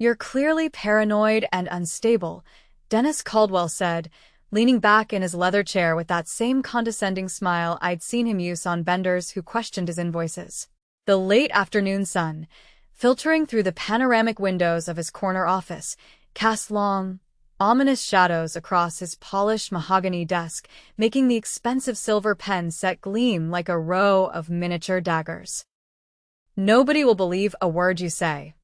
"You're clearly paranoid and unstable," Dennis Caldwell said, leaning back in his leather chair with that same condescending smile I'd seen him use on vendors who questioned his invoices. The late afternoon sun, filtering through the panoramic windows of his corner office, cast long, ominous shadows across his polished mahogany desk, making the expensive silver pen set gleam like a row of miniature daggers. "Nobody will believe a word you say."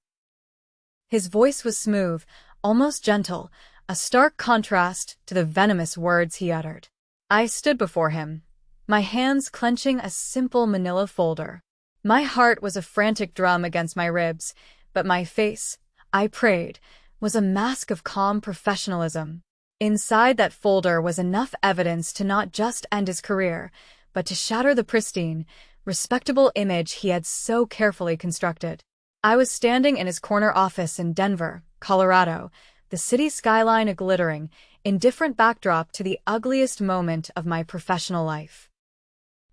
His voice was smooth, almost gentle, a stark contrast to the venomous words he uttered. I stood before him, my hands clenching a simple manila folder. My heart was a frantic drum against my ribs, but my face, I prayed, was a mask of calm professionalism. Inside that folder was enough evidence to not just end his career, but to shatter the pristine, respectable image he had so carefully constructed. I was standing in his corner office in Denver, Colorado, the city skyline a glittering, indifferent backdrop to the ugliest moment of my professional life.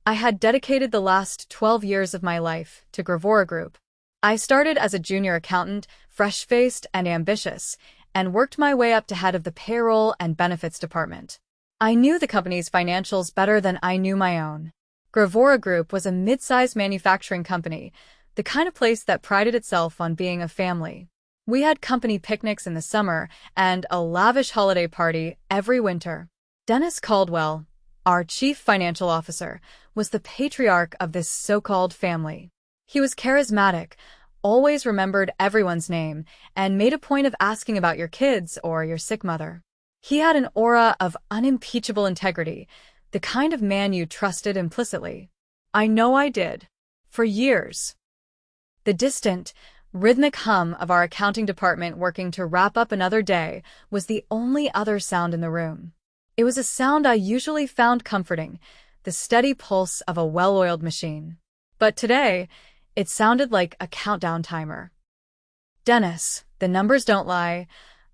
I had dedicated the last 12 years of my life to Gravora Group. I started as a junior accountant, fresh-faced and ambitious, and worked my way up to head of the payroll and benefits department. I knew the company's financials better than I knew my own. Gravora Group was a mid-sized manufacturing company, the kind of place that prided itself on being a family. We had company picnics in the summer and a lavish holiday party every winter. Dennis Caldwell, our chief financial officer, was the patriarch of this so-called family. He was charismatic, always remembered everyone's name, and made a point of asking about your kids or your sick mother. He had an aura of unimpeachable integrity, the kind of man you trusted implicitly. I know I did. For years. The distant, rhythmic hum of our accounting department working to wrap up another day was the only other sound in the room. It was a sound I usually found comforting, the steady pulse of a well-oiled machine. But today, it sounded like a countdown timer. "Dennis, the numbers don't lie,"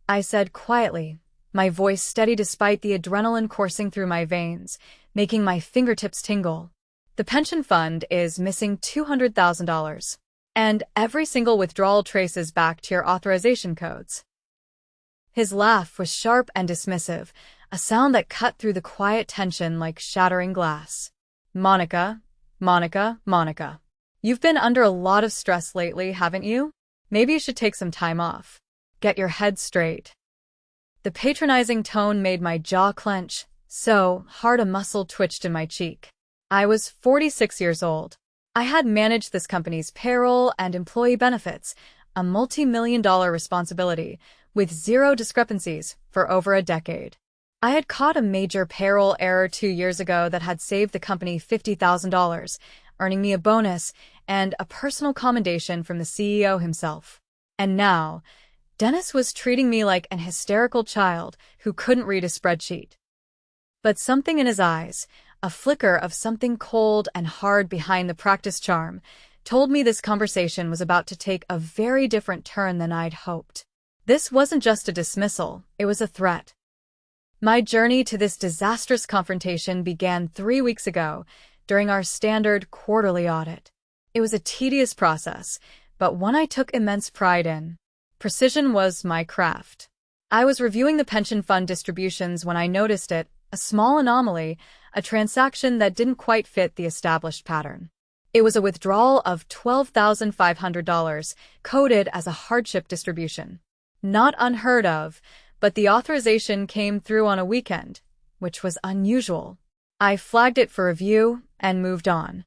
I said quietly, my voice steady despite the adrenaline coursing through my veins, making my fingertips tingle. "The pension fund is missing $200,000. And every single withdrawal traces back to your authorization codes." His laugh was sharp and dismissive, a sound that cut through the quiet tension like shattering glass. Monica, you've been under a lot of stress lately, haven't you? Maybe you should take some time off. Get your head straight." The patronizing tone made my jaw clench, so hard a muscle twitched in my cheek. I was 46 years old. I had managed this company's payroll and employee benefits, a multi-million-dollar responsibility, with zero discrepancies for over a decade. I had caught a major payroll error 2 years ago that had saved the company $50,000, earning me a bonus and a personal commendation from the CEO himself. And now, Dennis was treating me like an hysterical child who couldn't read a spreadsheet. But something in his eyes, a flicker of something cold and hard behind the practice charm, told me this conversation was about to take a very different turn than I'd hoped. This wasn't just a dismissal, it was a threat. My journey to this disastrous confrontation began 3 weeks ago, during our standard quarterly audit. It was a tedious process, but one I took immense pride in. Precision was my craft. I was reviewing the pension fund distributions when I noticed it, a small anomaly, a transaction that didn't quite fit the established pattern. It was a withdrawal of $12,500, coded as a hardship distribution. Not unheard of, but the authorization came through on a weekend, which was unusual. I flagged it for review and moved on.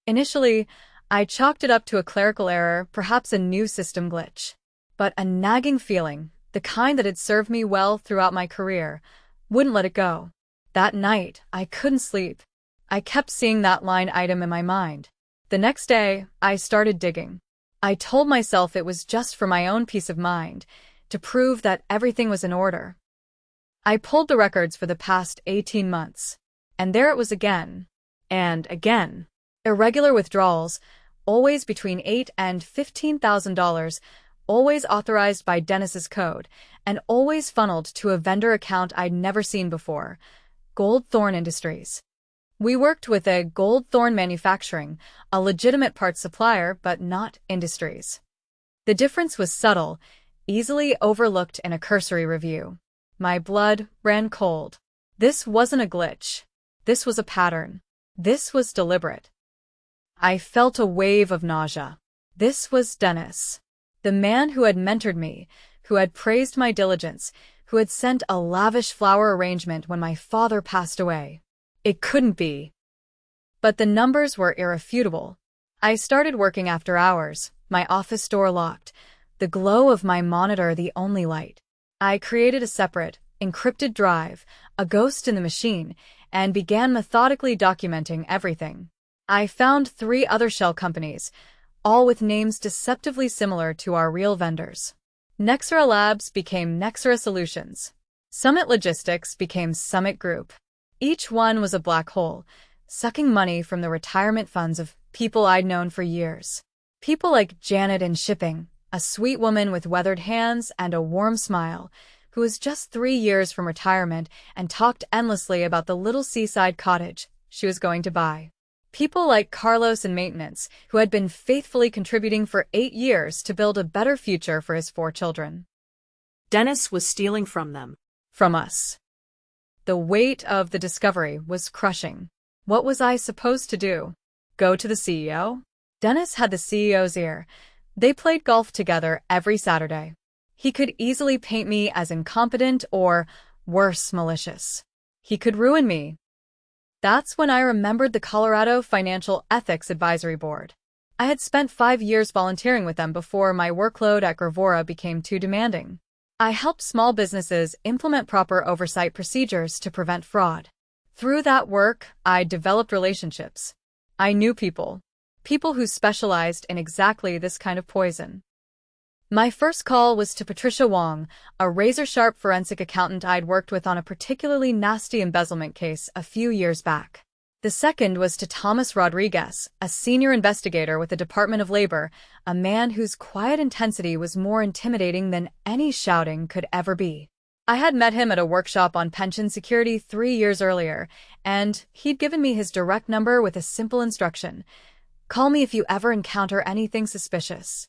Initially, I chalked it up to a clerical error, perhaps a new system glitch. But a nagging feeling, the kind that had served me well throughout my career, wouldn't let it go. That night, I couldn't sleep. I kept seeing that line item in my mind. The next day, I started digging. I told myself it was just for my own peace of mind, to prove that everything was in order. I pulled the records for the past 18 months, and there it was again, and again. Irregular withdrawals, always between $8,000 and $15,000, always authorized by Dennis's code, and always funneled to a vendor account I'd never seen before, Goldthorn Industries. We worked with a Goldthorn Manufacturing, a legitimate parts supplier but not Industries. The difference was subtle, easily overlooked in a cursory review. My blood ran cold. This wasn't a glitch. This was a pattern. This was deliberate. I felt a wave of nausea. This was Dennis. The man who had mentored me, who had praised my diligence, who had sent a lavish flower arrangement when my father passed away. It couldn't be. But the numbers were irrefutable. I started working after hours, my office door locked, the glow of my monitor the only light. I created a separate, encrypted drive, a ghost in the machine, and began methodically documenting everything. I found 3 other shell companies, all with names deceptively similar to our real vendors. Nexera Labs became Nexera Solutions. Summit Logistics became Summit Group. Each one was a black hole, sucking money from the retirement funds of people I'd known for years. People like Janet in shipping, a sweet woman with weathered hands and a warm smile, who was just 3 years from retirement and talked endlessly about the little seaside cottage she was going to buy. People like Carlos in maintenance, who had been faithfully contributing for 8 years to build a better future for his 4 children. Dennis was stealing from them. From us. The weight of the discovery was crushing. What was I supposed to do? Go to the CEO? Dennis had the CEO's ear. They played golf together every Saturday. He could easily paint me as incompetent or, worse, malicious. He could ruin me. That's when I remembered the Colorado Financial Ethics Advisory Board. I had spent 5 years volunteering with them before my workload at Gravora became too demanding. I helped small businesses implement proper oversight procedures to prevent fraud. Through that work, I developed relationships. I knew people who specialized in exactly this kind of poison. My first call was to Patricia Wong, a razor-sharp forensic accountant I'd worked with on a particularly nasty embezzlement case a few years back. The second was to Thomas Rodriguez, a senior investigator with the Department of Labor, a man whose quiet intensity was more intimidating than any shouting could ever be. I had met him at a workshop on pension security 3 years earlier, and he'd given me his direct number with a simple instruction: call me if you ever encounter anything suspicious.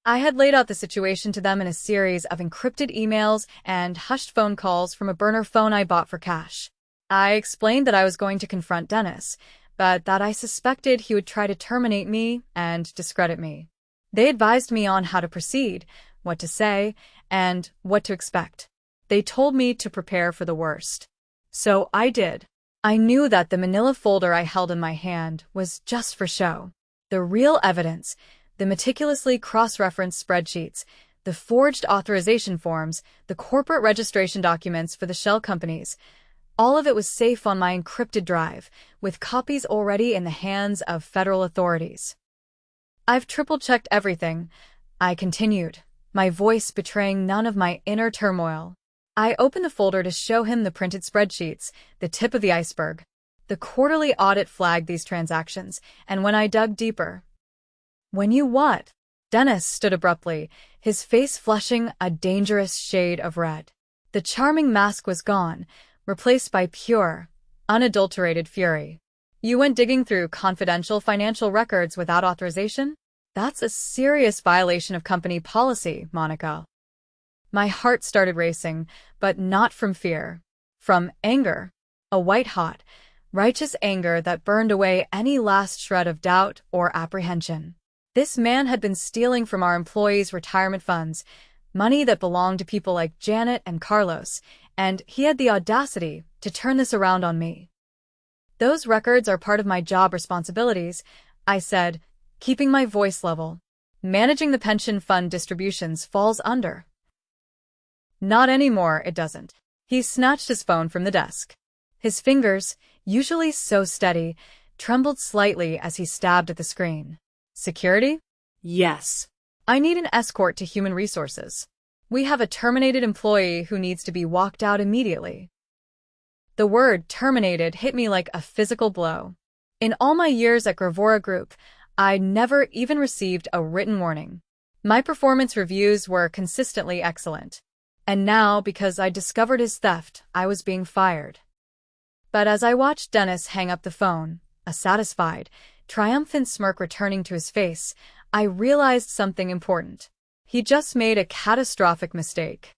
I had laid out the situation to them in a series of encrypted emails and hushed phone calls from a burner phone I bought for cash. I explained that I was going to confront Dennis, but that I suspected he would try to terminate me and discredit me. They advised me on how to proceed, what to say, and what to expect. They told me to prepare for the worst. So I did. I knew that the manila folder I held in my hand was just for show. The real evidence, the meticulously cross-referenced spreadsheets, the forged authorization forms, the corporate registration documents for the shell companies, all of it was safe on my encrypted drive, with copies already in the hands of federal authorities. I've triple-checked everything, I continued, my voice betraying none of my inner turmoil. I opened the folder to show him the printed spreadsheets, the tip of the iceberg. The quarterly audit flagged these transactions, and when I dug deeper... When you what? Dennis stood abruptly, his face flushing a dangerous shade of red. The charming mask was gone, replaced by pure, unadulterated fury. You went digging through confidential financial records without authorization? That's a serious violation of company policy, Monica. My heart started racing, but not from fear. From anger. A white-hot, righteous anger that burned away any last shred of doubt or apprehension. This man had been stealing from our employees' retirement funds, money that belonged to people like Janet and Carlos, and he had the audacity to turn this around on me. Those records are part of my job responsibilities, I said, keeping my voice level. Managing the pension fund distributions falls under. Not anymore, it doesn't. He snatched his phone from the desk. His fingers, usually so steady, trembled slightly as he stabbed at the screen. Security? Yes. I need an escort to human resources. We have a terminated employee who needs to be walked out immediately. The word terminated hit me like a physical blow. In all my years at Gravora Group, I'd never even received a written warning. My performance reviews were consistently excellent. And now, because I discovered his theft, I was being fired. But as I watched Dennis hang up the phone, a satisfied, triumphant smirk returning to his face, I realized something important. He just made a catastrophic mistake.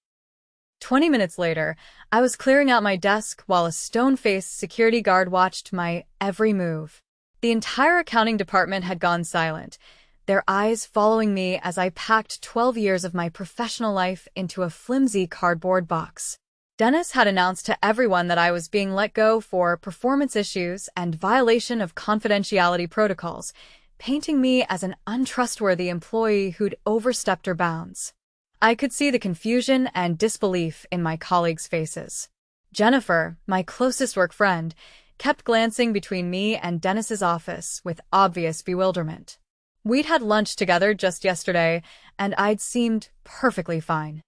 20 minutes later, I was clearing out my desk while a stone-faced security guard watched my every move. The entire accounting department had gone silent, their eyes following me as I packed 12 years of my professional life into a flimsy cardboard box. Dennis had announced to everyone that I was being let go for performance issues and violation of confidentiality protocols, painting me as an untrustworthy employee who'd overstepped her bounds. I could see the confusion and disbelief in my colleagues' faces. Jennifer, my closest work friend, kept glancing between me and Dennis's office with obvious bewilderment. We'd had lunch together just yesterday, and I'd seemed perfectly fine.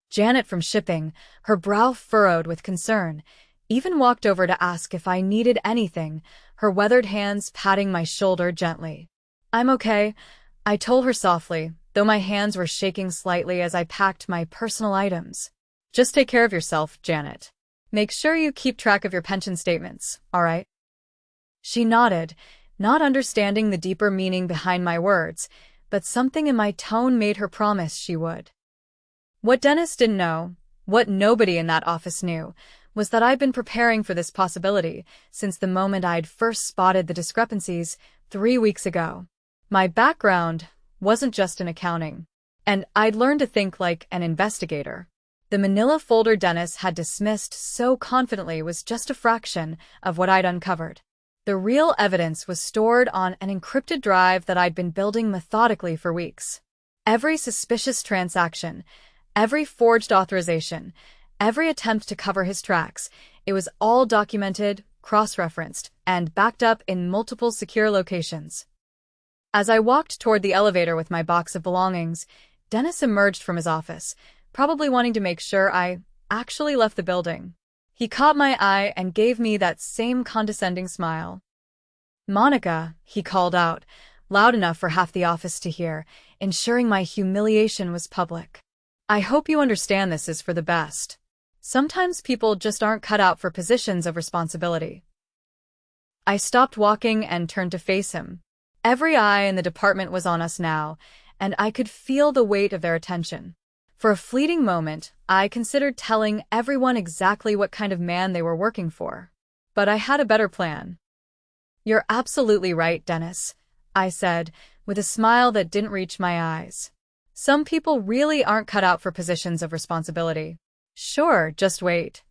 Janet from shipping, her brow furrowed with concern, even walked over to ask if I needed anything, her weathered hands patting my shoulder gently. "I'm okay," I told her softly, though my hands were shaking slightly as I packed my personal items. "Just take care of yourself, Janet. Make sure you keep track of your pension statements, all right?" She nodded, not understanding the deeper meaning behind my words, but something in my tone made her promise she would. What Dennis didn't know, what nobody in that office knew, was that I'd been preparing for this possibility since the moment I'd first spotted the discrepancies 3 weeks ago. My background wasn't just in accounting, and I'd learned to think like an investigator. The manila folder Dennis had dismissed so confidently was just a fraction of what I'd uncovered. The real evidence was stored on an encrypted drive that I'd been building methodically for weeks. Every suspicious transaction, every forged authorization, every attempt to cover his tracks, it was all documented, cross-referenced, and backed up in multiple secure locations. As I walked toward the elevator with my box of belongings, Dennis emerged from his office, probably wanting to make sure I actually left the building. He caught my eye and gave me that same condescending smile. "Monica," he called out, loud enough for half the office to hear, ensuring my humiliation was public. "I hope you understand this is for the best. Sometimes people just aren't cut out for positions of responsibility." I stopped walking and turned to face him. Every eye in the department was on us now, and I could feel the weight of their attention. For a fleeting moment, I considered telling everyone exactly what kind of man they were working for. But I had a better plan. "You're absolutely right, Dennis," I said, with a smile that didn't reach my eyes. "Some people really aren't cut out for positions of responsibility. Sure, just wait."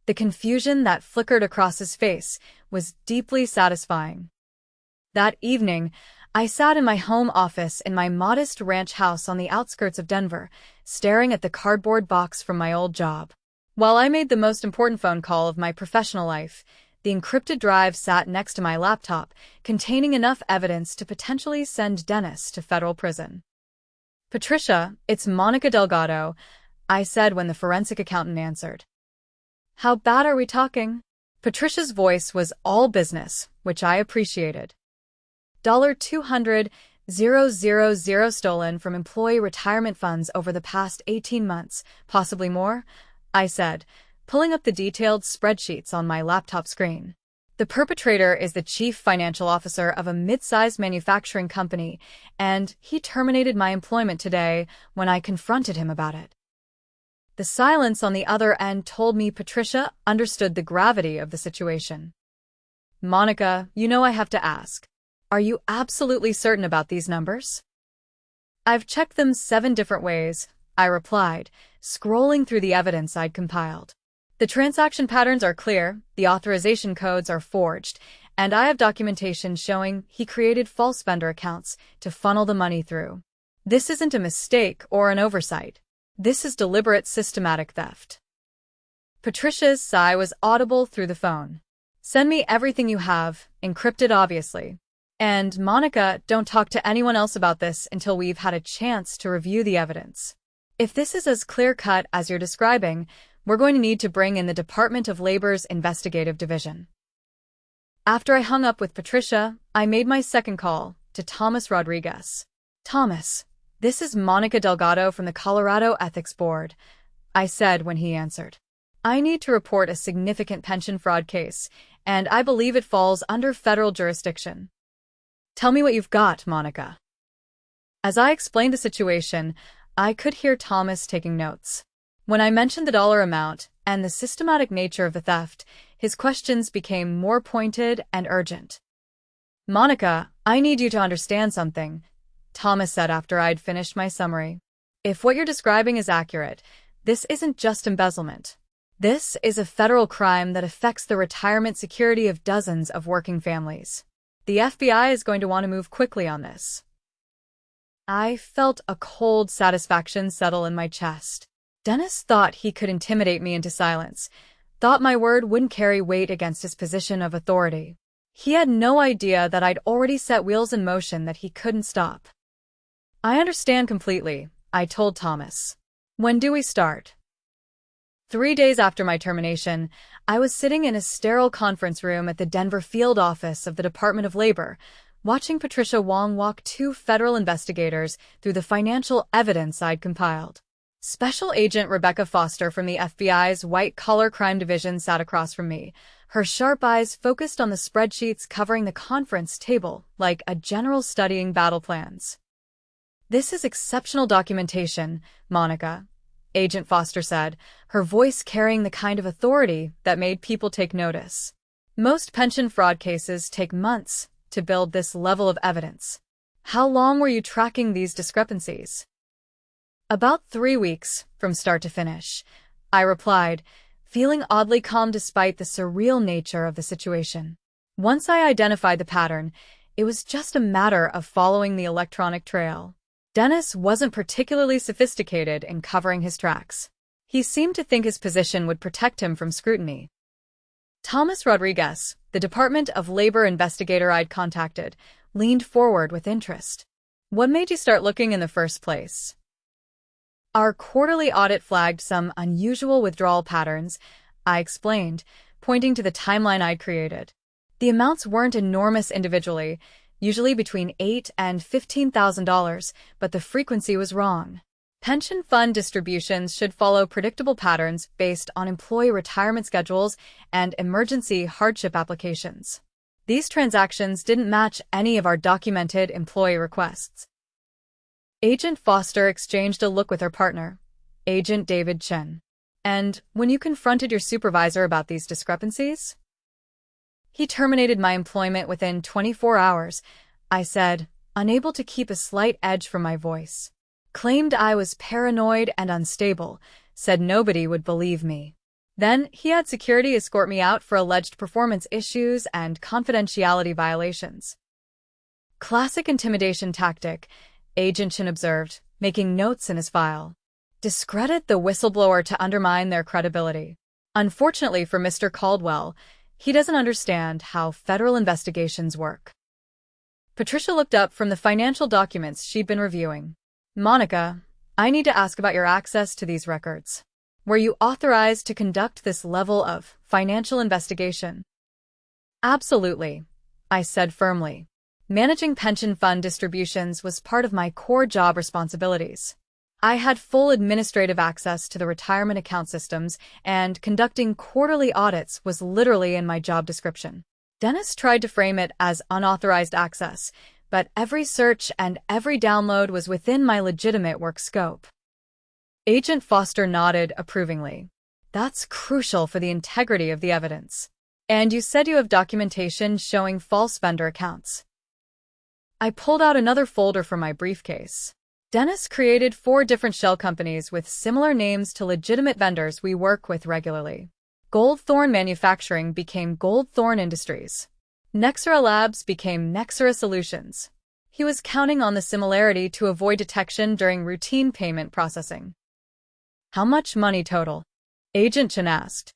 The confusion that flickered across his face was deeply satisfying. That evening, I sat in my home office in my modest ranch house on the outskirts of Denver, staring at the cardboard box from my old job. While I made the most important phone call of my professional life, the encrypted drive sat next to my laptop, containing enough evidence to potentially send Dennis to federal prison. "Patricia, it's Monica Delgado," I said when the forensic accountant answered. "How bad are we talking?" Patricia's voice was all business, which I appreciated. $200,000 stolen from employee retirement funds over the past 18 months, possibly more, I said, pulling up the detailed spreadsheets on my laptop screen. The perpetrator is the chief financial officer of a mid-sized manufacturing company, and he terminated my employment today when I confronted him about it. The silence on the other end told me Patricia understood the gravity of the situation. "Monica, you know I have to ask. Are you absolutely certain about these numbers?" "I've checked them 7 different ways," I replied, scrolling through the evidence I'd compiled. "The transaction patterns are clear, the authorization codes are forged, and I have documentation showing he created false vendor accounts to funnel the money through. This isn't a mistake or an oversight. This is deliberate systematic theft." Patricia's sigh was audible through the phone. "Send me everything you have, encrypted obviously. And, Monica, don't talk to anyone else about this until we've had a chance to review the evidence. If this is as clear-cut as you're describing, we're going to need to bring in the Department of Labor's investigative division." After I hung up with Patricia, I made my second call to Thomas Rodriguez. "Thomas, this is Monica Delgado from the Colorado Ethics Board," I said when he answered. "I need to report a significant pension fraud case, and I believe it falls under federal jurisdiction." "Tell me what you've got, Monica." As I explained the situation, I could hear Thomas taking notes. When I mentioned the dollar amount and the systematic nature of the theft, his questions became more pointed and urgent. "Monica, I need you to understand something," Thomas said after I'd finished my summary. "If what you're describing is accurate, this isn't just embezzlement. This is a federal crime that affects the retirement security of dozens of working families. The FBI is going to want to move quickly on this." I felt a cold satisfaction settle in my chest. Dennis thought he could intimidate me into silence, thought my word wouldn't carry weight against his position of authority. He had no idea that I'd already set wheels in motion that he couldn't stop. "I understand completely," I told Thomas. "When do we start?" 3 days after my termination, I was sitting in a sterile conference room at the Denver field office of the Department of Labor, watching Patricia Wong walk 2 federal investigators through the financial evidence I'd compiled. Special Agent Rebecca Foster from the FBI's White-Collar Crime Division sat across from me, her sharp eyes focused on the spreadsheets covering the conference table like a general studying battle plans. "This is exceptional documentation, Monica," Agent Foster said, her voice carrying the kind of authority that made people take notice. "Most pension fraud cases take months to build this level of evidence. How long were you tracking these discrepancies?" "About 3 weeks, from start to finish," I replied, feeling oddly calm despite the surreal nature of the situation. Once I identified the pattern, it was just a matter of following the electronic trail. Dennis wasn't particularly sophisticated in covering his tracks. He seemed to think his position would protect him from scrutiny. Thomas Rodriguez, the Department of Labor investigator I'd contacted, leaned forward with interest. "What made you start looking in the first place?" "Our quarterly audit flagged some unusual withdrawal patterns," I explained, pointing to the timeline I'd created. The amounts weren't enormous individually, usually between $8,000 and $15,000, but the frequency was wrong. Pension fund distributions should follow predictable patterns based on employee retirement schedules and emergency hardship applications. These transactions didn't match any of our documented employee requests. Agent Foster exchanged a look with her partner, Agent David Chen. "And when you confronted your supervisor about these discrepancies?" "He terminated my employment within 24 hours, I said, unable to keep a slight edge from my voice. "Claimed I was paranoid and unstable, said nobody would believe me. Then he had security escort me out for alleged performance issues and confidentiality violations." "Classic intimidation tactic," Agent Chen observed, making notes in his file. "Discredit the whistleblower to undermine their credibility. Unfortunately for Mr. Caldwell, he doesn't understand how federal investigations work." Patricia looked up from the financial documents she'd been reviewing. "Monica, I need to ask about your access to these records. Were you authorized to conduct this level of financial investigation?" "Absolutely," I said firmly. Managing pension fund distributions was part of my core job responsibilities. I had full administrative access to the retirement account systems, and conducting quarterly audits was literally in my job description. Dennis tried to frame it as unauthorized access, but every search and every download was within my legitimate work scope. Agent Foster nodded approvingly. "That's crucial for the integrity of the evidence. And you said you have documentation showing false vendor accounts." I pulled out another folder from my briefcase. Dennis created 4 different shell companies with similar names to legitimate vendors we work with regularly. Goldthorn Manufacturing became Goldthorn Industries. Nexera Labs became Nexera Solutions. He was counting on the similarity to avoid detection during routine payment processing. "How much money total?" Agent Chen asked.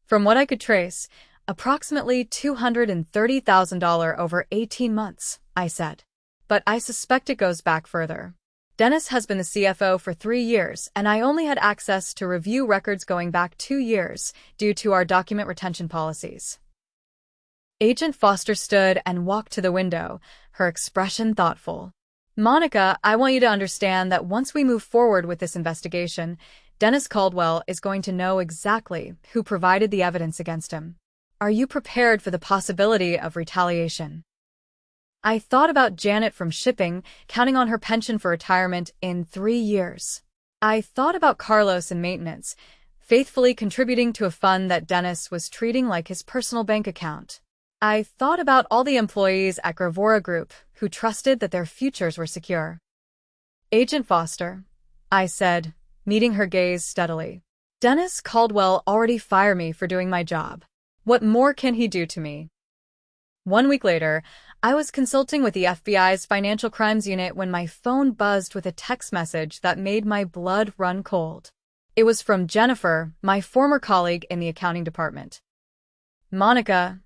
"From what I could trace, approximately $230,000 over 18 months, I said. "But I suspect it goes back further. Dennis has been the CFO for 3 years, and I only had access to review records going back 2 years due to our document retention policies." Agent Foster stood and walked to the window, her expression thoughtful. "Monica, I want you to understand that once we move forward with this investigation, Dennis Caldwell is going to know exactly who provided the evidence against him. Are you prepared for the possibility of retaliation?" I thought about Janet from shipping, counting on her pension for retirement in 3 years. I thought about Carlos in maintenance, faithfully contributing to a fund that Dennis was treating like his personal bank account. I thought about all the employees at Gravora Group who trusted that their futures were secure. Agent Foster, I said, meeting her gaze steadily. Dennis Caldwell already fired me for doing my job. What more can he do to me? 1 week later, I was consulting with the FBI's Financial Crimes Unit when my phone buzzed with a text message that made my blood run cold. It was from Jennifer, my former colleague in the accounting department. Monica,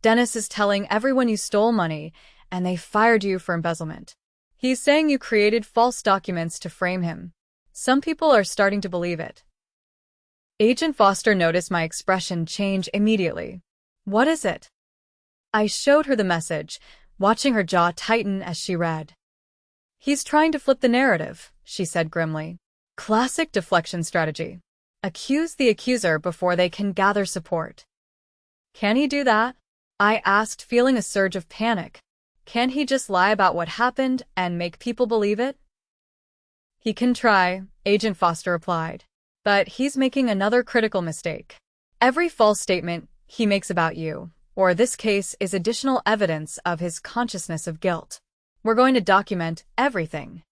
Dennis is telling everyone you stole money, and they fired you for embezzlement. He's saying you created false documents to frame him. Some people are starting to believe it. Agent Foster noticed my expression change immediately. What is it? I showed her the message, watching her jaw tighten as she read. He's trying to flip the narrative, she said grimly. Classic deflection strategy. Accuse the accuser before they can gather support. Can he do that? I asked, feeling a surge of panic. Can he just lie about what happened and make people believe it? He can try, Agent Foster replied. But he's making another critical mistake. Every false statement he makes about you, or this case, is additional evidence of his consciousness of guilt. We're going to document everything.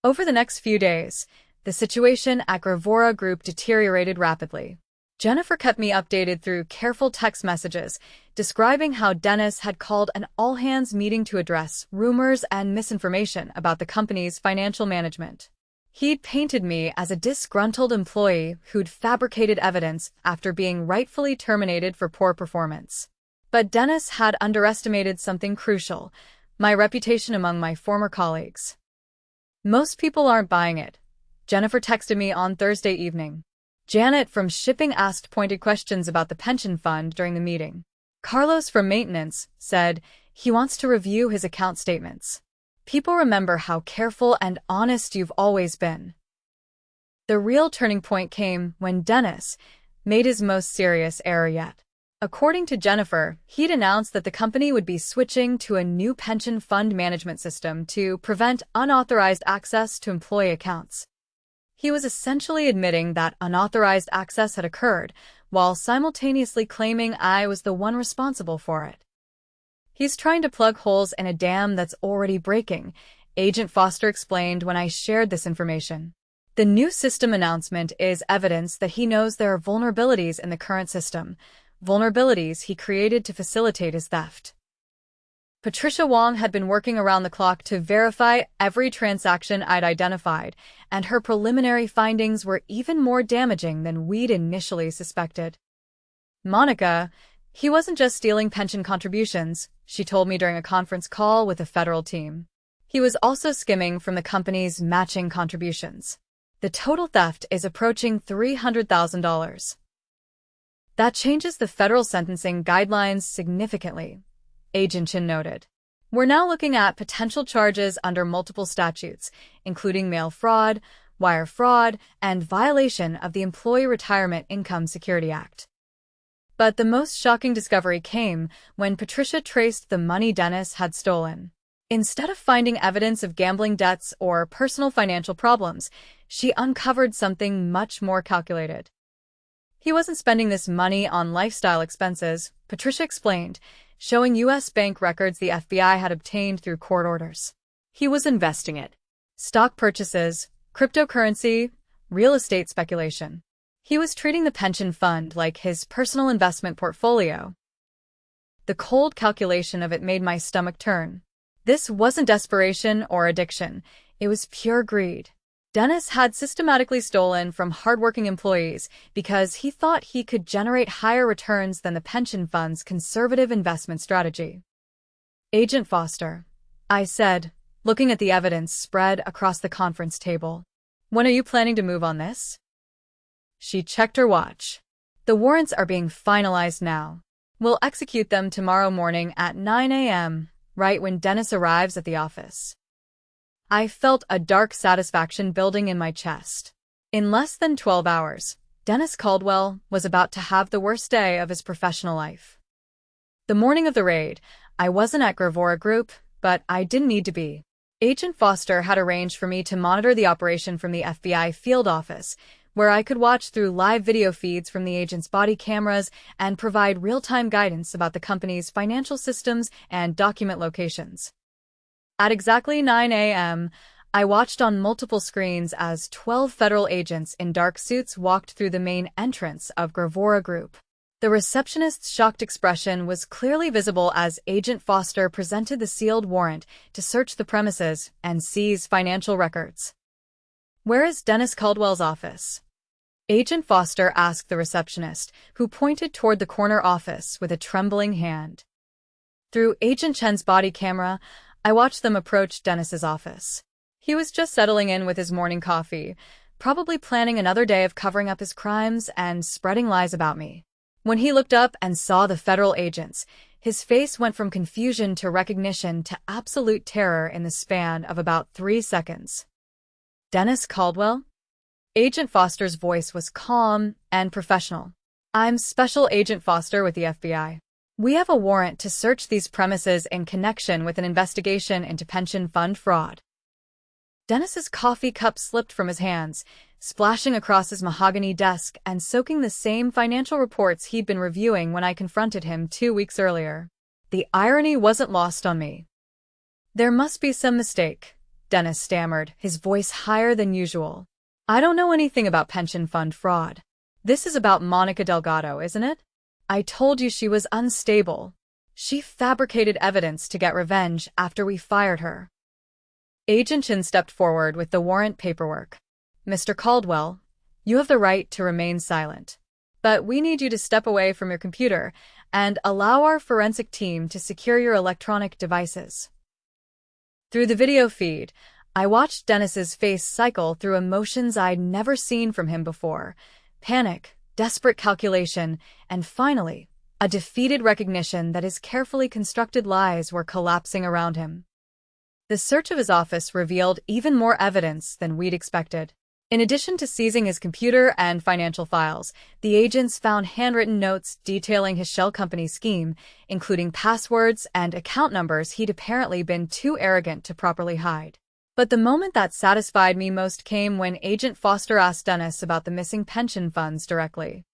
Over the next few days, the situation at Gravora Group deteriorated rapidly. Jennifer kept me updated through careful text messages, describing how Dennis had called an all-hands meeting to address rumors and misinformation about the company's financial management. He'd painted me as a disgruntled employee who'd fabricated evidence after being rightfully terminated for poor performance. But Dennis had underestimated something crucial: my reputation among my former colleagues. Most people aren't buying it, Jennifer texted me on Thursday evening. Janet from shipping asked pointed questions about the pension fund during the meeting. Carlos from maintenance said he wants to review his account statements. People remember how careful and honest you've always been. The real turning point came when Dennis made his most serious error yet. According to Jennifer, he'd announced that the company would be switching to a new pension fund management system to prevent unauthorized access to employee accounts. He was essentially admitting that unauthorized access had occurred, while simultaneously claiming I was the one responsible for it. He's trying to plug holes in a dam that's already breaking, Agent Foster explained when I shared this information. The new system announcement is evidence that he knows there are vulnerabilities in the current system, vulnerabilities he created to facilitate his theft. Patricia Wong had been working around the clock to verify every transaction I'd identified, and her preliminary findings were even more damaging than we'd initially suspected. Monica, he wasn't just stealing pension contributions, she told me during a conference call with a federal team. He was also skimming from the company's matching contributions. The total theft is approaching $300,000. That changes the federal sentencing guidelines significantly, Agent Chin noted. We're now looking at potential charges under multiple statutes, including mail fraud, wire fraud, and violation of the Employee Retirement Income Security Act. But the most shocking discovery came when Patricia traced the money Dennis had stolen. Instead of finding evidence of gambling debts or personal financial problems, she uncovered something much more calculated. He wasn't spending this money on lifestyle expenses, Patricia explained, showing U.S. bank records the FBI had obtained through court orders. He was investing it. Stock purchases, cryptocurrency, real estate speculation. He was treating the pension fund like his personal investment portfolio. The cold calculation of it made my stomach turn. This wasn't desperation or addiction. It was pure greed. Dennis had systematically stolen from hardworking employees because he thought he could generate higher returns than the pension fund's conservative investment strategy. Agent Foster, I said, looking at the evidence spread across the conference table. When are you planning to move on this? She checked her watch. The warrants are being finalized now. We'll execute them tomorrow morning at 9 a.m., right when Dennis arrives at the office. I felt a dark satisfaction building in my chest. In less than 12 hours, Dennis Caldwell was about to have the worst day of his professional life. The morning of the raid, I wasn't at Gravora Group, but I didn't need to be. Agent Foster had arranged for me to monitor the operation from the FBI field office, where I could watch through live video feeds from the agent's body cameras and provide real-time guidance about the company's financial systems and document locations. At exactly 9 a.m., I watched on multiple screens as 12 federal agents in dark suits walked through the main entrance of Gravora Group. The receptionist's shocked expression was clearly visible as Agent Foster presented the sealed warrant to search the premises and seize financial records. "Where is Dennis Caldwell's office?" Agent Foster asked the receptionist, who pointed toward the corner office with a trembling hand. Through Agent Chen's body camera, I watched them approach Dennis's office. He was just settling in with his morning coffee, probably planning another day of covering up his crimes and spreading lies about me. When he looked up and saw the federal agents, his face went from confusion to recognition to absolute terror in the span of about 3 seconds. "Dennis Caldwell?" Agent Foster's voice was calm and professional. "I'm Special Agent Foster with the FBI. We have a warrant to search these premises in connection with an investigation into pension fund fraud." Dennis's coffee cup slipped from his hands, splashing across his mahogany desk and soaking the same financial reports he'd been reviewing when I confronted him 2 weeks earlier. The irony wasn't lost on me. "There must be some mistake," Dennis stammered, his voice higher than usual. "I don't know anything about pension fund fraud. This is about Monica Delgado, isn't it? I told you she was unstable. She fabricated evidence to get revenge after we fired her." Agent Chin stepped forward with the warrant paperwork. "Mr. Caldwell, you have the right to remain silent. But we need you to step away from your computer and allow our forensic team to secure your electronic devices." Through the video feed, I watched Dennis's face cycle through emotions I'd never seen from him before: panic, desperate calculation, and finally, a defeated recognition that his carefully constructed lies were collapsing around him. The search of his office revealed even more evidence than we'd expected. In addition to seizing his computer and financial files, the agents found handwritten notes detailing his shell company scheme, including passwords and account numbers he'd apparently been too arrogant to properly hide. But the moment that satisfied me most came when Agent Foster asked Dennis about the missing pension funds directly.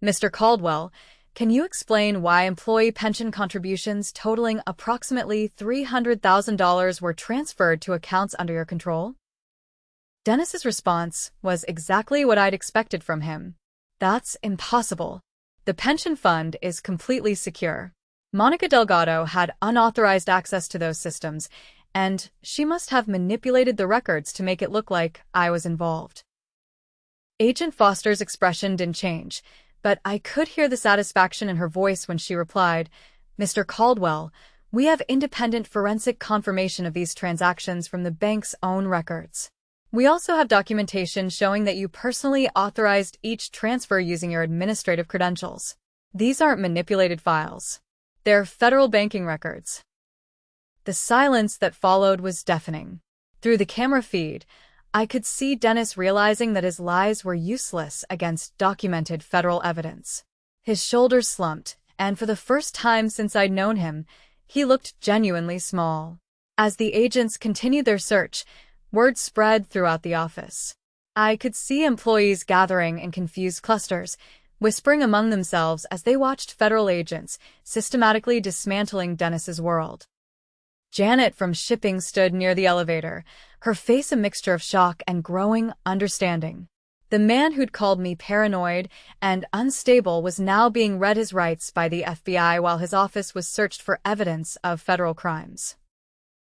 "Mr. Caldwell, can you explain why employee pension contributions totaling approximately $300,000 were transferred to accounts under your control?" Dennis's response was exactly what I'd expected from him. "That's impossible. The pension fund is completely secure. Monica Delgado had unauthorized access to those systems, and she must have manipulated the records to make it look like I was involved." Agent Foster's expression didn't change, but I could hear the satisfaction in her voice when she replied, "Mr. Caldwell, we have independent forensic confirmation of these transactions from the bank's own records. We also have documentation showing that you personally authorized each transfer using your administrative credentials. These aren't manipulated files. They're federal banking records." The silence that followed was deafening. Through the camera feed, I could see Dennis realizing that his lies were useless against documented federal evidence. His shoulders slumped, and for the first time since I'd known him, he looked genuinely small. As the agents continued their search, word spread throughout the office. I could see employees gathering in confused clusters, whispering among themselves as they watched federal agents systematically dismantling Dennis's world. Janet from shipping stood near the elevator, her face a mixture of shock and growing understanding. The man who'd called me paranoid and unstable was now being read his rights by the FBI while his office was searched for evidence of federal crimes.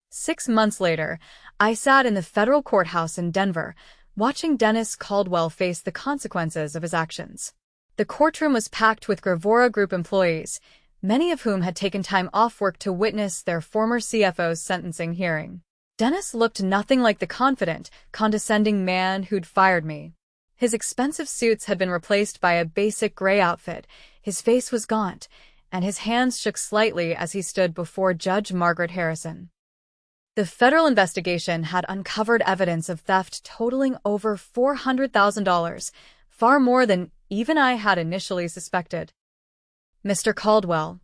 6 months later, I sat in the federal courthouse in Denver, watching Dennis Caldwell face the consequences of his actions. The courtroom was packed with Gravora Group employees, many of whom had taken time off work to witness their former CFO's sentencing hearing. Dennis looked nothing like the confident, condescending man who'd fired me. His expensive suits had been replaced by a basic gray outfit, his face was gaunt, and his hands shook slightly as he stood before Judge Margaret Harrison. The federal investigation had uncovered evidence of theft totaling over $400,000, far more than even I had initially suspected. "Mr. Caldwell,"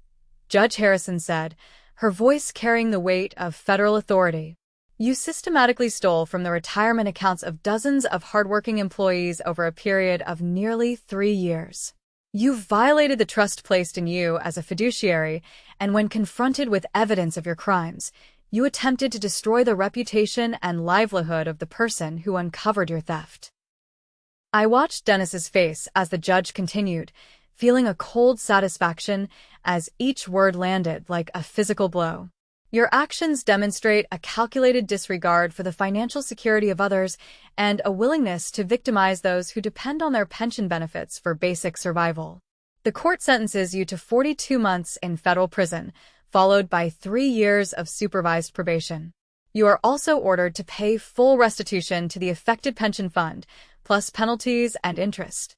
Judge Harrison said, her voice carrying the weight of federal authority. "You systematically stole from the retirement accounts of dozens of hardworking employees over a period of nearly 3 years. You violated the trust placed in you as a fiduciary, and when confronted with evidence of your crimes, you attempted to destroy the reputation and livelihood of the person who uncovered your theft." I watched Dennis's face as the judge continued, feeling a cold satisfaction as each word landed like a physical blow. "Your actions demonstrate a calculated disregard for the financial security of others and a willingness to victimize those who depend on their pension benefits for basic survival. The court sentences you to 42 months in federal prison, followed by 3 years of supervised probation. You are also ordered to pay full restitution to the affected pension fund, plus penalties and interest."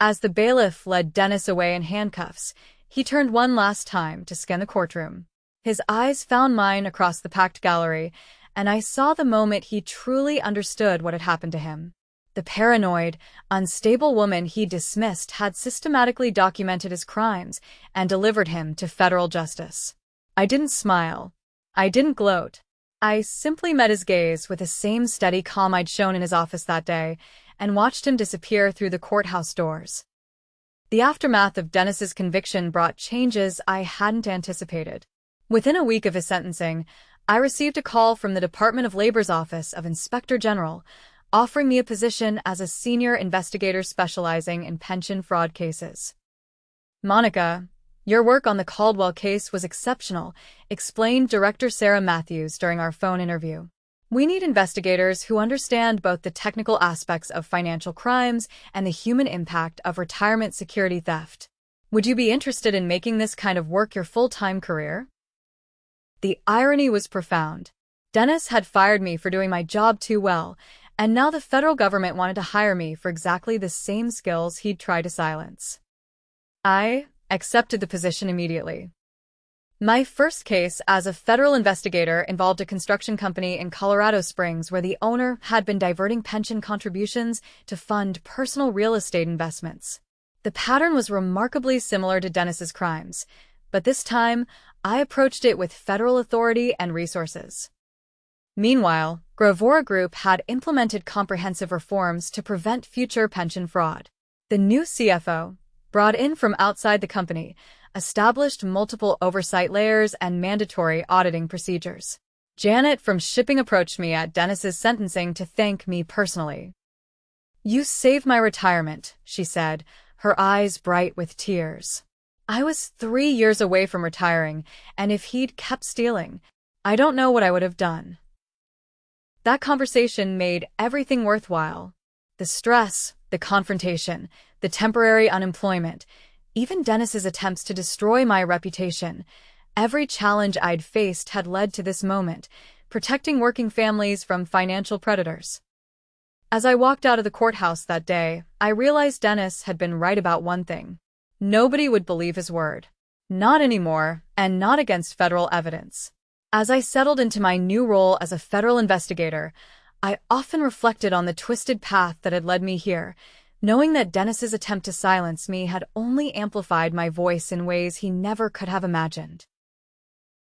As the bailiff led Dennis away in handcuffs, he turned one last time to scan the courtroom. His eyes found mine across the packed gallery, and I saw the moment he truly understood what had happened to him. The paranoid, unstable woman he dismissed had systematically documented his crimes and delivered him to federal justice. I didn't smile. I didn't gloat. I simply met his gaze with the same steady calm I'd shown in his office that day and watched him disappear through the courthouse doors. The aftermath of Dennis's conviction brought changes I hadn't anticipated. Within a week of his sentencing, I received a call from the Department of Labor's Office of Inspector General, offering me a position as a senior investigator specializing in pension fraud cases. "Monica, your work on the Caldwell case was exceptional," explained Director Sarah Matthews during our phone interview. "We need investigators who understand both the technical aspects of financial crimes and the human impact of retirement security theft. Would you be interested in making this kind of work your full-time career?" The irony was profound. Dennis had fired me for doing my job too well, and now the federal government wanted to hire me for exactly the same skills he'd tried to silence. I accepted the position immediately. My first case as a federal investigator involved a construction company in Colorado Springs where the owner had been diverting pension contributions to fund personal real estate investments. The pattern was remarkably similar to Dennis's crimes, but this time I approached it with federal authority and resources. Meanwhile, Gravora Group had implemented comprehensive reforms to prevent future pension fraud. The new CFO, brought in from outside the company, established multiple oversight layers and mandatory auditing procedures. Janet from shipping approached me at Dennis's sentencing to thank me personally. "You saved my retirement," she said, her eyes bright with tears. "I was 3 years away from retiring, and if he'd kept stealing, I don't know what I would have done." That conversation made everything worthwhile. The stress, the confrontation, the temporary unemployment, even Dennis's attempts to destroy my reputation. Every challenge I'd faced had led to this moment, protecting working families from financial predators. As I walked out of the courthouse that day, I realized Dennis had been right about one thing. Nobody would believe his word. Not anymore, and not against federal evidence. As I settled into my new role as a federal investigator, I often reflected on the twisted path that had led me here, knowing that Dennis's attempt to silence me had only amplified my voice in ways he never could have imagined.